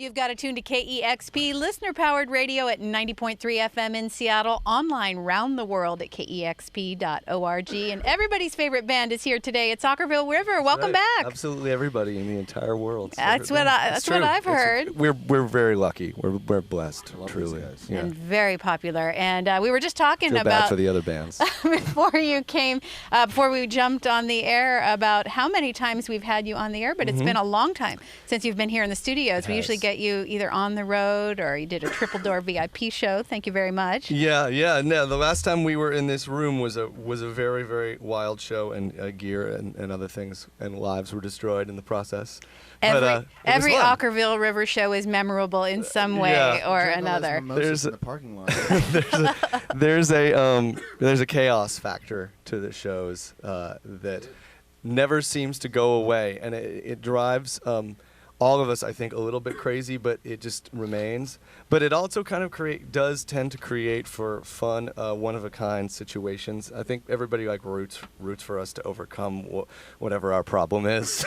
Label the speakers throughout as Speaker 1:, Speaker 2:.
Speaker 1: You've got to tune to KEXP, listener-powered radio at 90.3 FM in Seattle, online round the world at KEXP.org. And everybody's favorite band is here today. It's Okkervil River. Welcome back.
Speaker 2: Absolutely everybody in the entire world.
Speaker 1: That's what I've heard.
Speaker 2: We're very lucky. We're blessed, truly.
Speaker 1: Yeah. And very popular. And we were just talking
Speaker 2: Feel
Speaker 1: about
Speaker 2: bad for the other bands.
Speaker 1: before you came, before we jumped on the air, about how many times we've had you on the air, but it's been a long time since you've been here in the studios. We usually get you either on the road or you did a triple door VIP show. Thank you very much.
Speaker 2: Yeah. No, the last time we were in this room was a very, very wild show, and gear and other things and lives were destroyed in the process.
Speaker 1: Every Okkervil River show is memorable in some way or another.
Speaker 3: There's in the parking lot.
Speaker 2: there's a chaos factor to the shows that never seems to go away, and it drives all of us, I think, a little bit crazy, but it just remains. But it also kind of does tend to create for fun, one-of-a-kind situations. I think everybody roots for us to overcome whatever our problem is.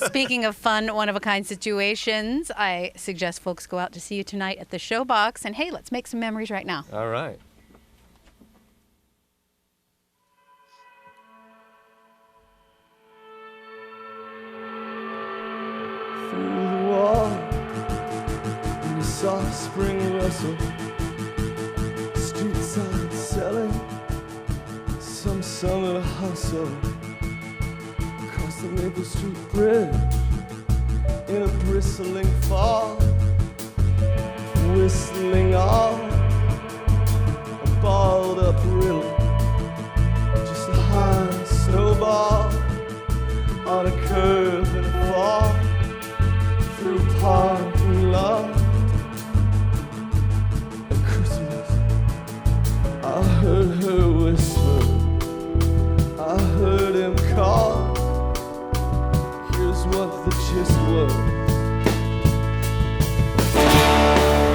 Speaker 1: Speaking of fun, one-of-a-kind situations, I suggest folks go out to see you tonight at the Showbox. And hey, let's make some memories right now.
Speaker 2: All right.
Speaker 4: In the soft spring rustle, street side selling some summer hustle across the Maple Street Bridge in a bristling fog, whistling on a balled up river, just a high snowball on a curve and a fall. Through parking lot at Christmas, I heard her whisper, I heard him call. Here's what the gist was: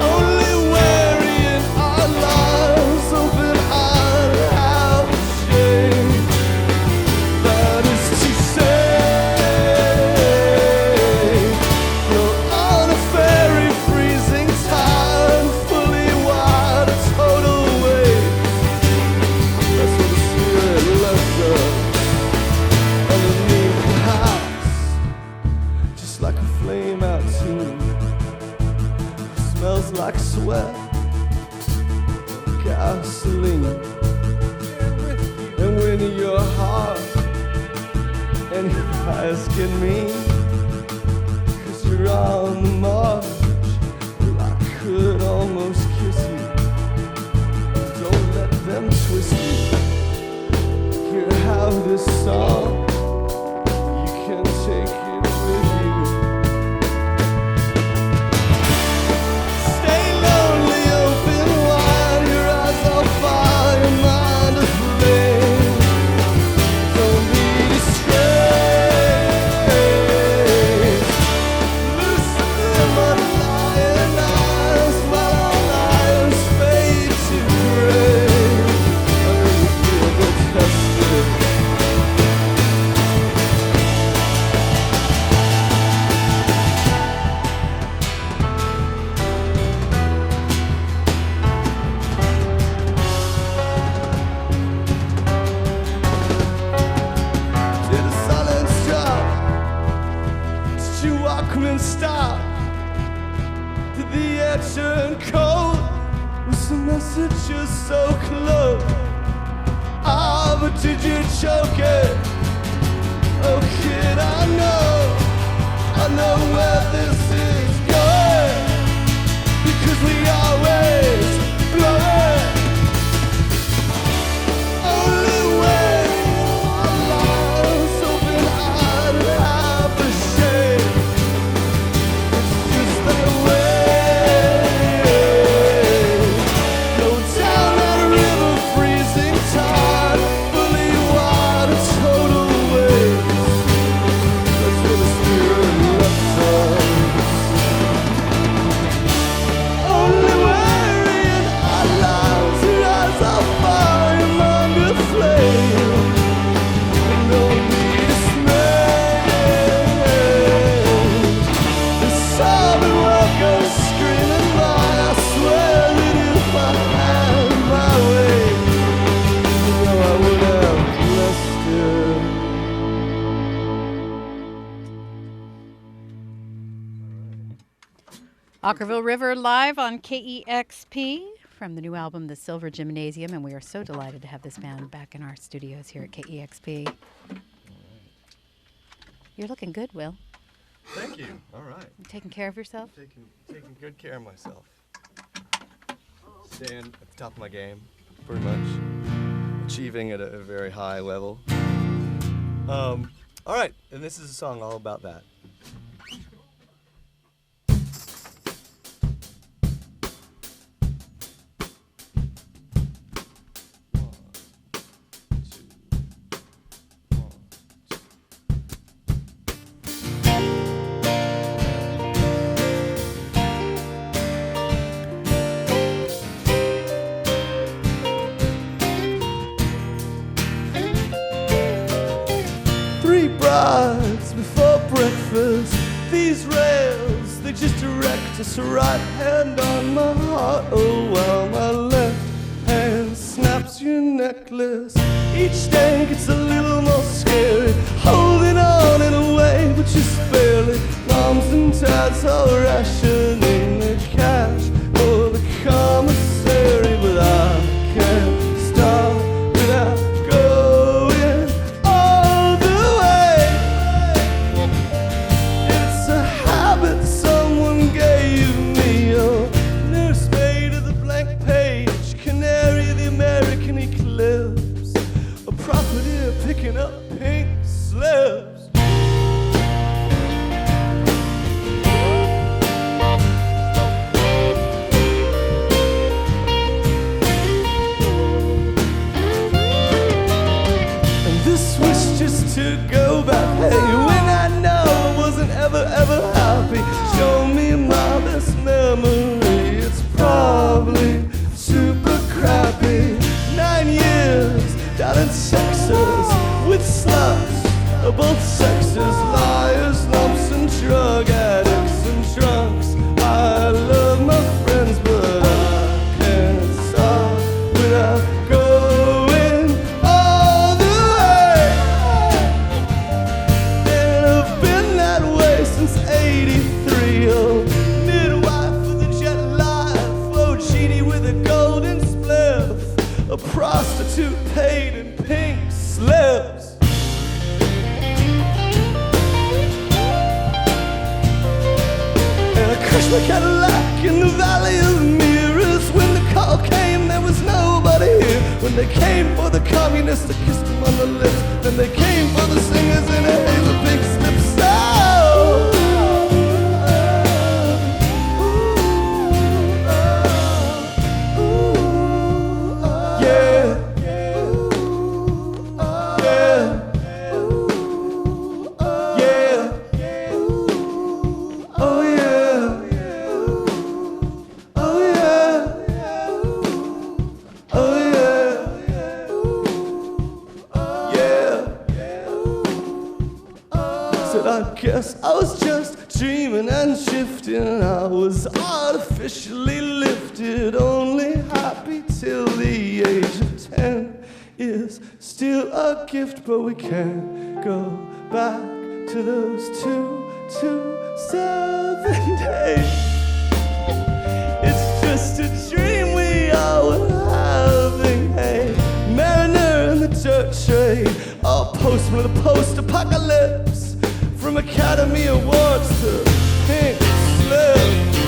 Speaker 4: only wearing our lives open eyed, have shame. That is to say, like sweat, gasoline, and when your heart and your eyes get mean, 'cause you're on the march, well, I could almost kiss you. Don't let them twist you. Here, have this song, you can take it with you. Stop. Did the edge turn cold? Was the message just so close? Ah, but did you choke it? Oh kid, I know where this is going, because we always blow it. Only way our lives open eyed and have the shame. Total waste. That's where the spirit left us.
Speaker 1: Okkervil River live on KEXP from the new album, The Silver Gymnasium, and we are so delighted to have this band back in our studios here at KEXP. You're looking good, Will.
Speaker 2: Thank you. All right.
Speaker 1: You taking care of yourself?
Speaker 2: Taking good care of myself. Staying at the top of my game, pretty much. Achieving at a very high level. All right, and this is a song all about that.
Speaker 4: Before breakfast, these rails, they just direct us. Right hand on my heart, oh, while my left hand snaps your necklace. Each day gets a little more scary, holding on in a way but just barely. Moms and dads are rationing the cash for the commissary, but I can't stop without going all the way. It's a habit someone gave me, a nursemaid of the blank page, canary of the American eclipse, a profiteer picking up pink slips. To go back, hey, when I know I wasn't ever happy. Show me my best memory, it's probably super crappy. 9 years down in Texas with sluts of both sexes, liars, lumps, and drug addicts and drunks. I love my friends, but I can't stop without going all the way. And I've been that way since '83. Oh, midwife with a jet life, oh, genie with a golden spliff, a prostitute paid in pink slips. Crushed my Cadillac in the valley of mirrors. When the call came, there was nobody here. When they came for the communists, I kissed them on the lips. Then they came for the singers in a haze of pink slips. I guess I was just dreaming and shifting. I was artificially lifted, only happy till the age of 10 is still a gift, but we can't go back to those 227 days. It's just a dream we all were having. Hey, mariner in the dirt trade, a postman of the post-apocalypse. From Academy Awards to pink slips.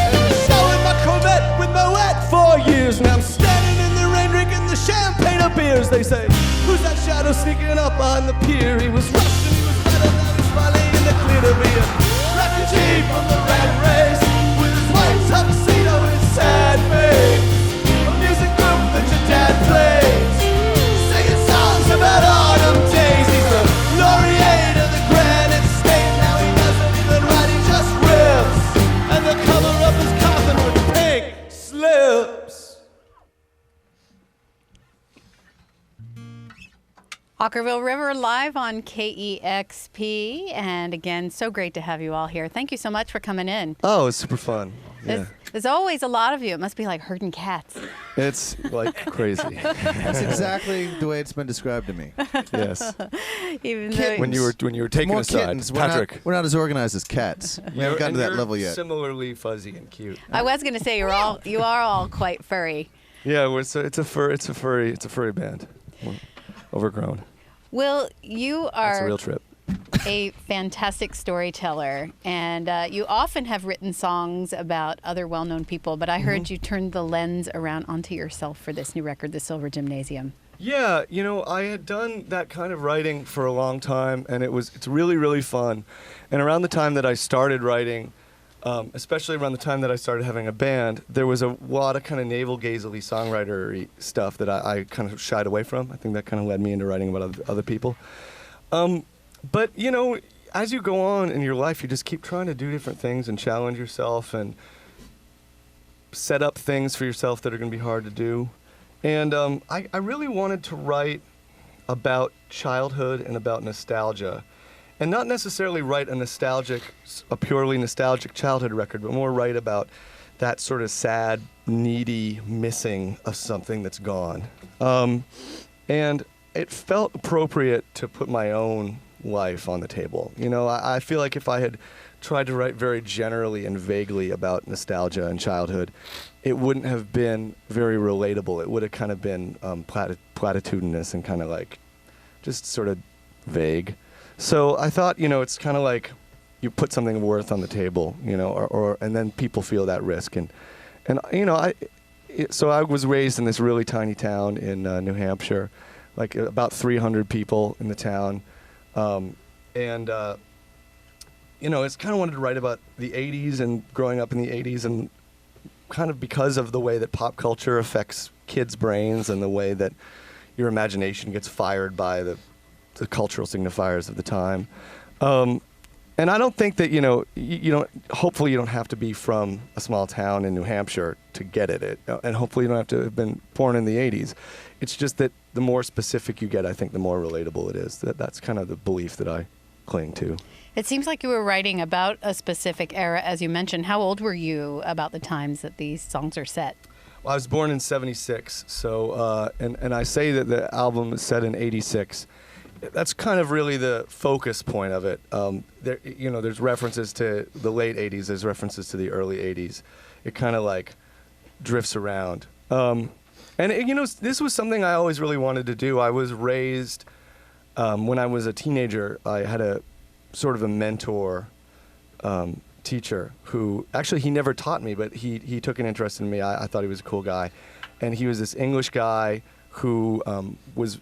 Speaker 4: And showing my Corvette with my wet 4 years. Now I'm standing in the rain drinking the champagne of beers. They say, who's that shadow sneaking up on the pier? He was Russian, he was better than his smiling in the clear to be a refugee from the rat race, with his white tuxedo and his sad face. A music group that your dad plays, singing songs about autumn days. He's a laureate
Speaker 1: Okkervil River live on KEXP. And again, so great to have you all here. Thank you so much for coming in.
Speaker 2: Oh, it's super fun. Yeah.
Speaker 1: There's always a lot of you. It must be like herding cats.
Speaker 2: It's like crazy.
Speaker 3: That's exactly the way it's been described to me.
Speaker 2: Yes.
Speaker 1: Even though
Speaker 2: When you were taken
Speaker 3: More
Speaker 2: aside,
Speaker 3: kittens.
Speaker 2: Patrick.
Speaker 3: We're not as organized as cats. We haven't gotten to that
Speaker 2: you're
Speaker 3: level yet.
Speaker 2: Similarly fuzzy and cute.
Speaker 1: I was going to say you are all quite furry.
Speaker 2: Yeah, it's a furry band. We're overgrown.
Speaker 1: Will, you
Speaker 2: It's a
Speaker 1: are
Speaker 2: real trip.
Speaker 1: a fantastic storyteller, and you often have written songs about other well-known people, but I heard you turned the lens around onto yourself for this new record, The Silver Gymnasium.
Speaker 2: Yeah, I had done that kind of writing for a long time, and it's really, really fun. And around the time that I started writing, especially around the time that I started having a band, there was a lot of kind of navel-gazing songwriter-y stuff that I kind of shied away from. I think that kind of led me into writing about other people. But, as you go on in your life, you just keep trying to do different things and challenge yourself and set up things for yourself that are going to be hard to do. And I really wanted to write about childhood and about nostalgia. And not necessarily write a purely nostalgic childhood record, but more write about that sort of sad, needy missing of something that's gone. And it felt appropriate to put my own life on the table. I feel like if I had tried to write very generally and vaguely about nostalgia and childhood, it wouldn't have been very relatable. It would have kind of been platitudinous and kind of like just sort of vague. So I thought, it's kind of like you put something of worth on the table, and then people feel that risk. So I was raised in this really tiny town in New Hampshire, like about 300 people in the town. It's kind of wanted to write about the 80s and growing up in the 80s, and kind of because of the way that pop culture affects kids' brains and the way that your imagination gets fired by the cultural signifiers of the time. And I don't think that, hopefully you don't have to be from a small town in New Hampshire to get it. And hopefully you don't have to have been born in the 80s. It's just that the more specific you get, I think the more relatable it is. That's kind of the belief that I cling to.
Speaker 1: It seems like you were writing about a specific era, as you mentioned. How old were you about the times that these songs are set?
Speaker 2: Well, I was born in 76, so, and I say that the album is set in 86. That's kind of really the focus point of it. There's references to the late 80s, there's references to the early 80s. It kind of like drifts around. This was something I always really wanted to do. I was raised, when I was a teenager, I had a sort of a mentor teacher who, actually he never taught me, but he took an interest in me. I thought he was a cool guy. And he was this English guy who was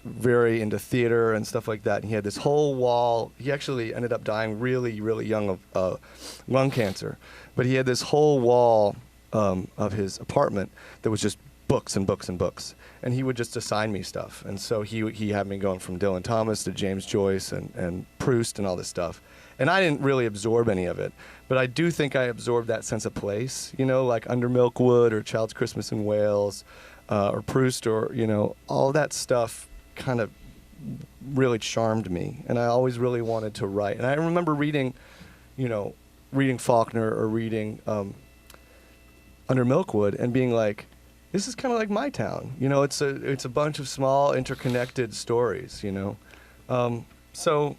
Speaker 2: very into theater and stuff like that. And he had this whole wall. He actually ended up dying really, really young of lung cancer. But he had this whole wall of his apartment that was just books and books and books. And he would just assign me stuff. And so he had me going from Dylan Thomas to James Joyce and Proust and all this stuff. And I didn't really absorb any of it. But I do think I absorbed that sense of place, like Under Milkwood or Child's Christmas in Wales. Or Proust, or all that stuff kind of really charmed me, and I always really wanted to write. And I remember reading Faulkner or reading Under Milkwood and being like, this is kind of like my town. It's a bunch of small interconnected stories. So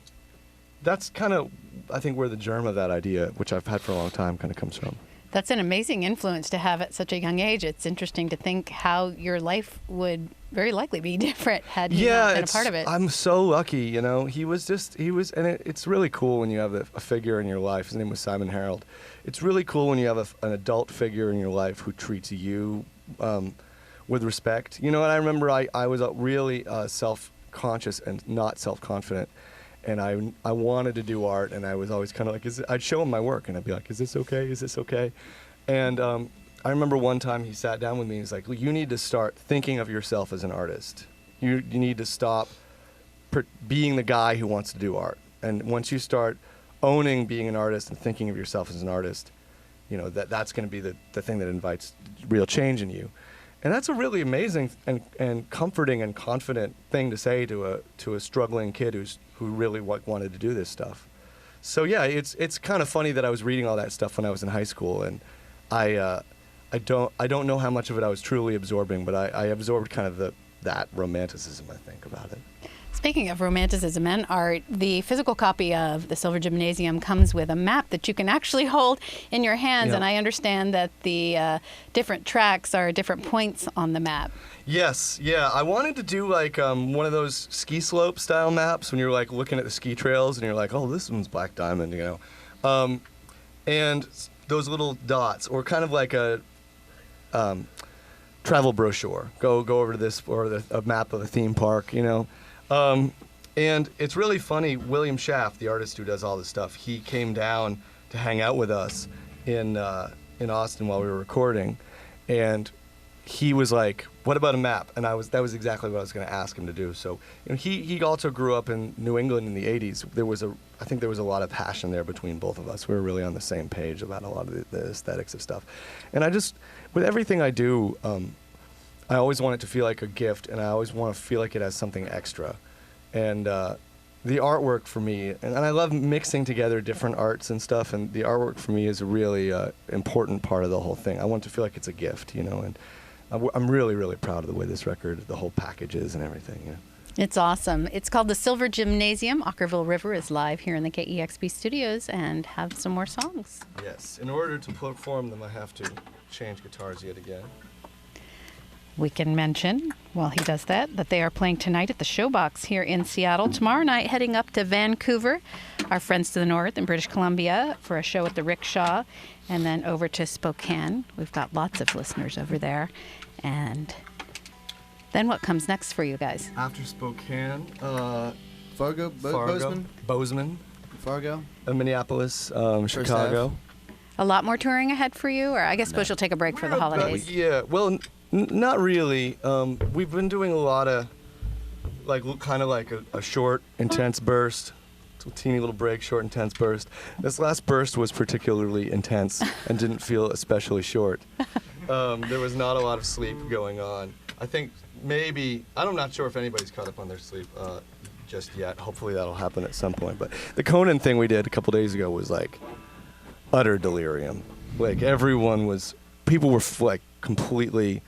Speaker 2: that's kind of, I think, where the germ of that idea, which I've had for a long time, kind of comes from.
Speaker 1: That's an amazing influence to have at such a young age. It's interesting to think how your life would very likely be different had you not been a part of it.
Speaker 2: I'm so lucky, He was, and it's really cool when you have a figure in your life. His name was Simon Harold. It's really cool when you have an adult figure in your life who treats you with respect. And I remember I was really self-conscious and not self-confident. And I wanted to do art, and I was always kind of like, I'd show him my work, and I'd be like, is this okay? Is this okay? And I remember one time he sat down with me, and he's like, you need to start thinking of yourself as an artist. You need to stop being the guy who wants to do art. And once you start owning being an artist and thinking of yourself as an artist, that's going to be the thing that invites real change in you. And that's a really amazing and comforting and confident thing to say to a struggling kid who really wanted to do this stuff. So yeah, it's kind of funny that I was reading all that stuff when I was in high school, and I don't know how much of it I was truly absorbing, but I absorbed kind of that romanticism, I think, about it.
Speaker 1: Speaking of romanticism and art, the physical copy of the Silver Gymnasium comes with a map that you can actually hold in your hands,
Speaker 2: Yeah.
Speaker 1: and I understand that the different tracks are different points on the map.
Speaker 2: Yes, yeah. I wanted to do like one of those ski slope style maps when you're like looking at the ski trails and you're like, oh, this one's Black Diamond, you know. And those little dots, or kind of like a travel brochure. Go over to this, or a map of a theme park, you know. And it's really funny, William Schaff, the artist who does all this stuff, he came down to hang out with us in Austin while we were recording, and he was like, what about a map? And that was exactly what I was going to ask him to do. So, you know, he also grew up in New England in the 80s. I think there was a lot of passion there between both of us. We were really on the same page about a lot of the aesthetics of stuff. And with everything I do, I always want it to feel like a gift, and I always want to feel like it has something extra. And the artwork for me, and I love mixing together different arts and stuff, and the artwork for me is a really important part of the whole thing. I want it to feel like it's a gift, you know, and I'm really, really proud of the way this record, the whole package is and everything. Yeah.
Speaker 1: It's awesome. It's called the Silver Gymnasium. Okkervil River is live here in the KEXP studios and have some more songs.
Speaker 2: Yes. In order to perform them, I have to change guitars yet again.
Speaker 1: We can mention, while he does that they are playing tonight at the Showbox here in Seattle. Tomorrow night, heading up to Vancouver, our friends to the north in British Columbia, for a show at the Rickshaw, and then over to Spokane. We've got lots of listeners over there. And then what comes next for you guys?
Speaker 2: After Spokane,
Speaker 3: Fargo,
Speaker 2: Bozeman,
Speaker 3: Fargo,
Speaker 2: Minneapolis, Chicago.
Speaker 1: A lot more touring ahead for you, or I guess suppose you'll take a break for the holidays.
Speaker 2: Yeah, well, not really. We've been doing a lot of, kind of like a short, intense burst. It's a teeny little break, short, intense burst. This last burst was particularly intense and didn't feel especially short. There was not a lot of sleep going on. I think maybe, I'm not sure if anybody's caught up on their sleep just yet. Hopefully that'll happen at some point. But the Conan thing we did a couple days ago was like utter delirium. Like people were like completely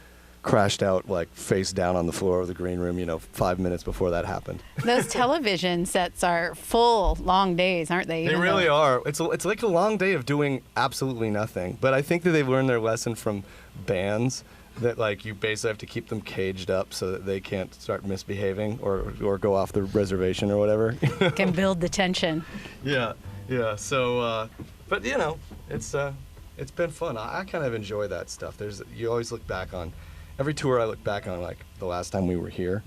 Speaker 2: crashed out, like face down on the floor of the green room, 5 minutes before that happened.
Speaker 1: Those television sets are full, long days, aren't they?
Speaker 2: They really are. It's like a long day of doing absolutely nothing. But I think that they've learned their lesson from bands, that like you basically have to keep them caged up so that they can't start misbehaving or go off the reservation or whatever.
Speaker 1: Can build the tension.
Speaker 2: Yeah. So, but it's been fun. I kind of enjoy that stuff. You always look back on every tour. I look back on like the last time we were here.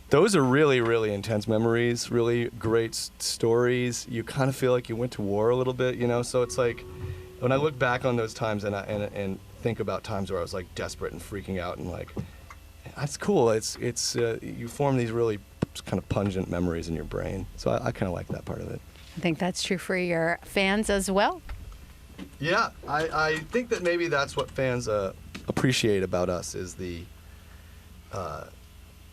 Speaker 2: Those are really, really intense memories. Really great stories. You kind of feel like you went to war a little bit, So it's like when I look back on those times and think about times where I was like desperate and freaking out and like, that's cool. It's you form these really kind of pungent memories in your brain. So I kind of like that part of it.
Speaker 1: I think that's true for your fans as well.
Speaker 2: Yeah, I think that maybe that's what fans appreciate about us is the I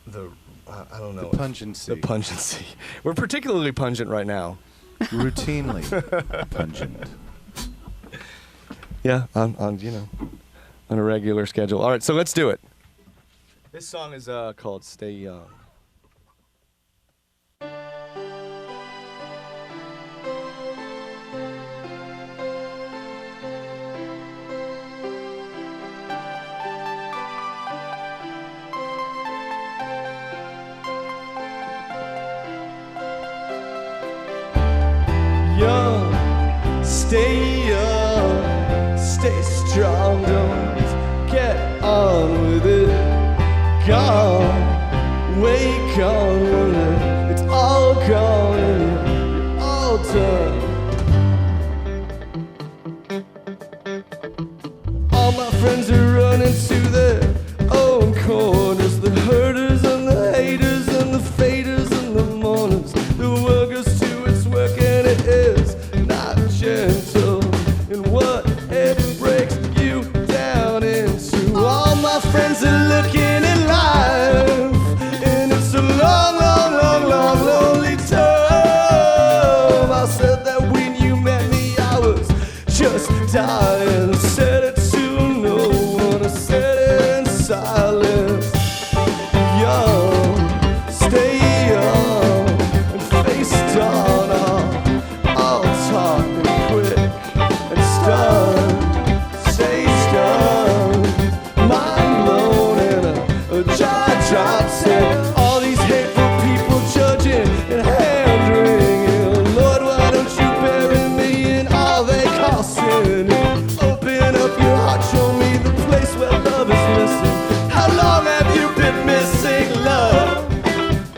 Speaker 2: don't know.
Speaker 3: The pungency.
Speaker 2: The pungency. We're particularly pungent right now.
Speaker 3: Routinely pungent.
Speaker 2: Yeah, on a regular schedule. All right, so let's do it. This song is called Stay Young.
Speaker 4: Young, stay young, stay strong, don't get on with it. Gone, wake on, it's all gone and you're all done. All my friends are running to their own corners, the herders and the haters and the faders and the mourners. The world goes to its work and it is not gentle in what it breaks you down into. All my friends are dying. Said it to no one, I said it in silence. Young, stay young, and face dawn. I'll talk and quick and stun. Say stun, mind blown in a jaw drops in. All these hateful people judging and hand wringing. Lord, why don't you bury me in all they call sin? Open up your heart, show me the place where love is missing. How long have you been missing love?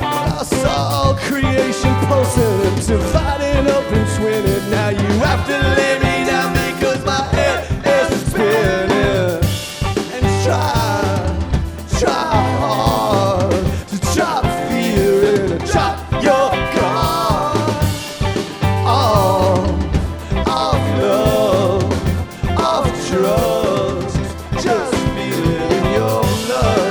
Speaker 4: I saw all creation pulsing and dividing up and twinning. Now you have to lay me down because my head is spinning. And try hard to drop fear and drop your guard. All of love, of trust, just feel it in your blood.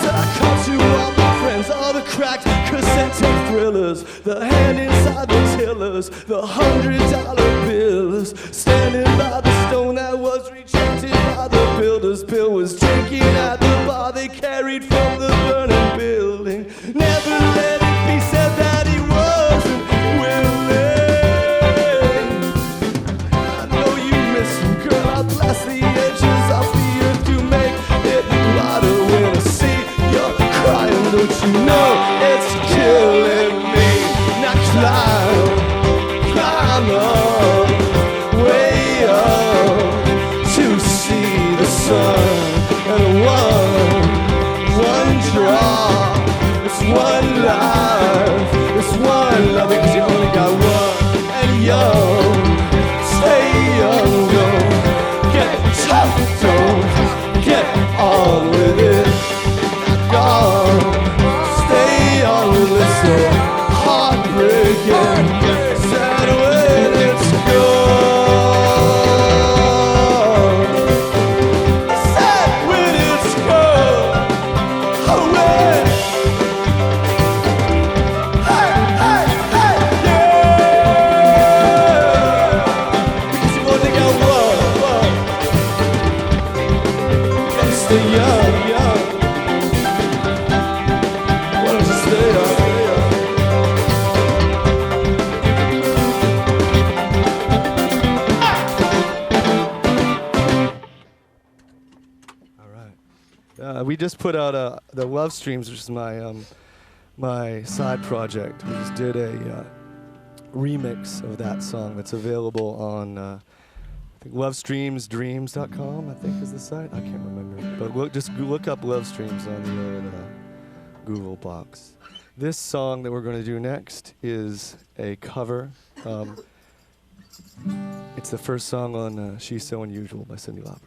Speaker 4: Said I caught you all my friends, all the cracked cassette tape thrillers, the hand inside the tillers, the $100 bills, standing by the stone that was rejected by the builders. Bill was drinking at the bar they carried from the burning building. Never let it be said that he wasn't willing. I know you miss him, girl. I blast the edges off the earth to make it lighter when I see you're crying. Don't you know it's killing me? Now climb up, way up to see the sun. And one drop, it's one life, it's one love because you only got one. And young, stay young, don't get tough, don't get on with it. Gone, stay on with it, so heartbreaking. Sad when it's gone. Sad when it's gone. Oh, when. Hey, hey, hey, yeah. Because you only got one. Gotta stay young, young. Why don't you stay young?
Speaker 2: All right. We just put out the Love Streams, which is my my side project. We just did a remix of that song that's available on I think lovestreamsdreams.com, I think is the site. I can't remember. But just look up Love Streams on the old Google box. This song that we're going to do next is a cover. It's the first song on She's So Unusual by Cyndi Lauper.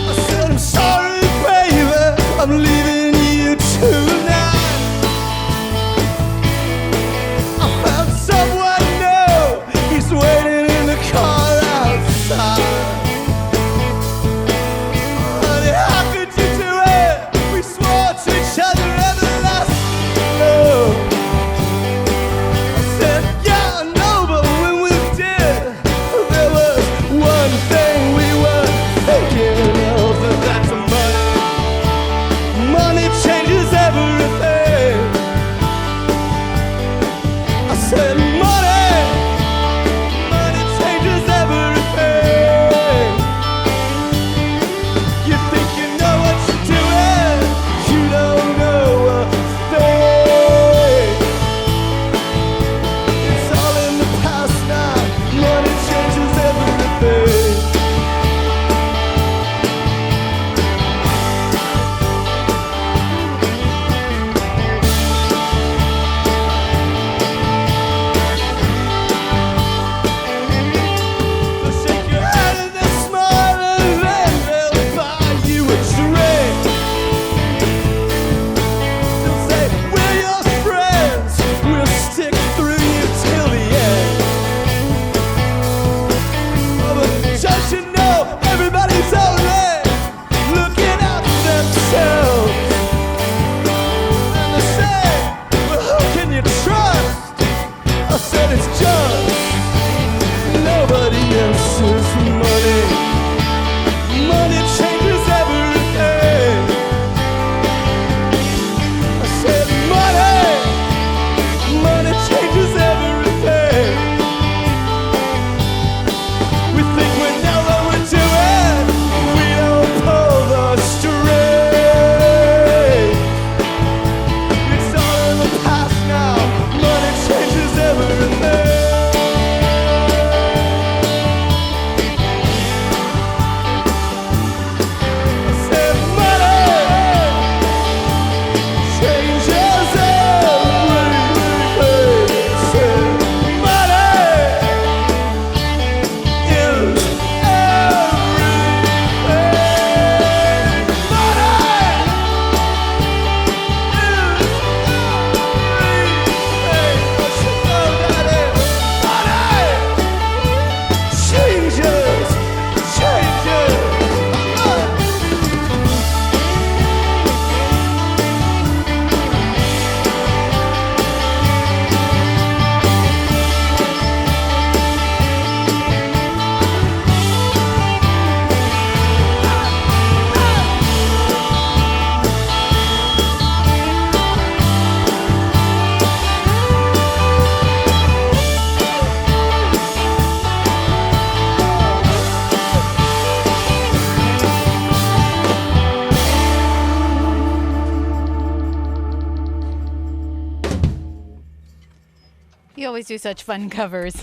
Speaker 4: I said I'm sorry, baby, I'm leaving you tonight. I found someone new, he's waiting in the car
Speaker 1: You always do such fun covers.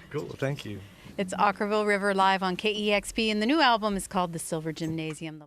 Speaker 2: Cool, thank you.
Speaker 1: It's Okkervil River live on KEXP, and the new album is called The Silver Gymnasium.